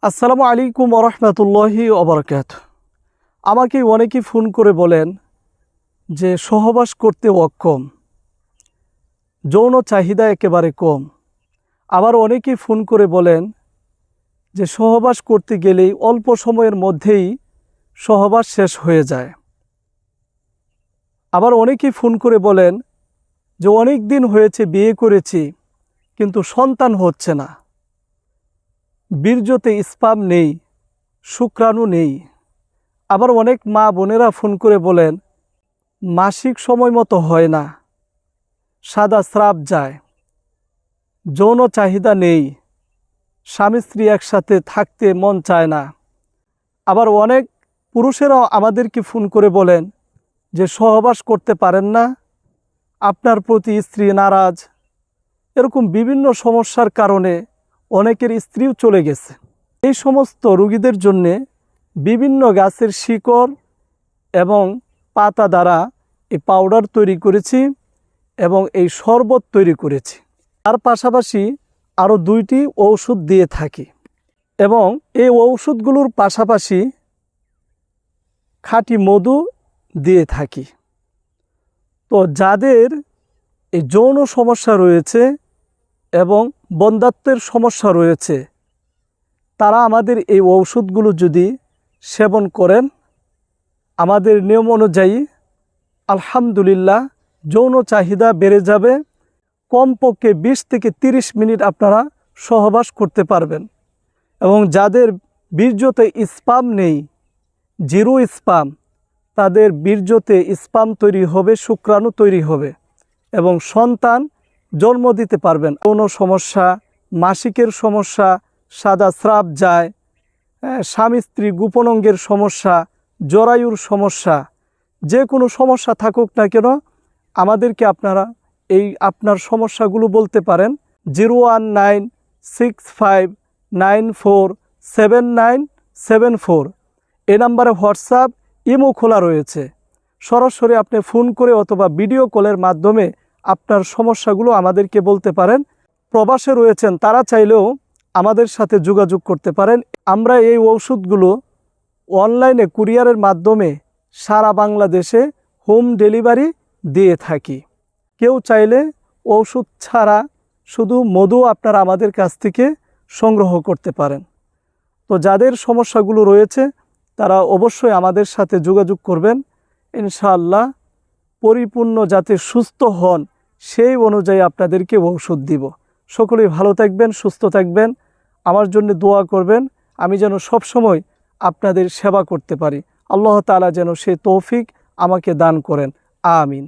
আসসালামু আলাইকুম ওরহমতুল্লাহি ওবরাকাতুহু। আমাকে অনেকেই ফোন করে বলেন যে সহবাস করতে অক্ষম, যৌন চাহিদা একেবারে কম। আবার অনেকেই ফোন করে বলেন যে সহবাস করতে গেলেই অল্প সময়ের মধ্যেই সহবাস শেষ হয়ে যায়। আবার অনেকেই ফোন করে বলেন যে অনেক দিন হয়েছে বিয়ে করেছি কিন্তু সন্তান হচ্ছে না, বীর্যতে স্পাম নেই, শুক্রাণু নেই। আবার অনেক মা বোনেরা ফোন করে বলেন মাসিক সময় মতো হয় না, সাদা স্রাব যায়, যৌন চাহিদা নেই, স্বামী স্ত্রী একসাথে থাকতে মন চায় না। আবার অনেক পুরুষেরাও আমাদেরকে ফোন করে বলেন যে সহবাস করতে পারেন না, আপনার প্রতি স্ত্রী নারাজ। এরকম বিভিন্ন সমস্যার কারণে অনেকের স্ত্রীও চলে গেছে। এই সমস্ত রোগীদের জন্যে বিভিন্ন গাছের শিকড় এবং পাতা দ্বারা এই পাউডার তৈরি করেছি এবং এই শরবত তৈরি করেছি। তার পাশাপাশি আরও 2টি ঔষধ দিয়ে থাকি এবং এই ঔষধগুলোর পাশাপাশি খাঁটি মধু দিয়ে থাকি। তো যাদের এই যৌন সমস্যা রয়েছে এবং বন্ধ্যাত্বের সমস্যা রয়েছে, তারা আমাদের এই ঔষধগুলো যদি সেবন করেন, আমাদের নিয়ম অনুযায়ী আলহামদুলিল্লাহ যৌন চাহিদা বেড়ে যাবে। কমপক্ষে 20 থেকে 30 মিনিট আপনারা সহবাস করতে পারবেন। এবং যাদের বীর্যতে স্পাম নেই, জিরো স্পাম, তাদের বীর্যতে স্পাম তৈরি হবে, শুক্রাণু তৈরি হবে এবং সন্তান জন্ম দিতে পারবেন। কোনো সমস্যা, মাসিকের সমস্যা, সাদা স্রাব যায়, স্বামী স্ত্রী গোপন অঙ্গের সমস্যা, জরায়ুর সমস্যা, যে কোনো সমস্যা থাকুক না কেন আমাদেরকে আপনারা আপনার সমস্যাগুলো বলতে পারেন। 01965947974 এই নাম্বারে হোয়াটসঅ্যাপ, ইমো খোলা রয়েছে। সরাসরি আপনি ফোন করে অথবা ভিডিও কলের মাধ্যমে আপনার সমস্যাগুলো আমাদেরকে বলতে পারেন। প্রবাসে রয়েছেন তারা চাইলেও আমাদের সাথে যোগাযোগ করতে পারেন। আমরা এই ঔষধগুলো অনলাইনে কুরিয়ারের মাধ্যমে সারা বাংলাদেশে হোম ডেলিভারি দিয়ে থাকি। কেউ চাইলে ঔষধ ছাড়া শুধু মধু আপনারা আমাদের কাছ থেকে সংগ্রহ করতে পারেন। তো যাদের সমস্যাগুলো রয়েছে তারা অবশ্যই আমাদের সাথে যোগাযোগ করবেন। ইনশাআল্লাহ পরিপূর্ণ যাতে সুস্থ হন সেই অনুযায়ী আপনাদেরকে ঔষধ দিব। সকলেই ভালো থাকবেন, সুস্থ থাকবেন, আমার জন্য দোয়া করবেন। আমি যেন সবসময় আপনাদের সেবা করতে পারি। আল্লাহ তাআলা যেন সেই তৌফিক আমাকে দান করেন। আমিন।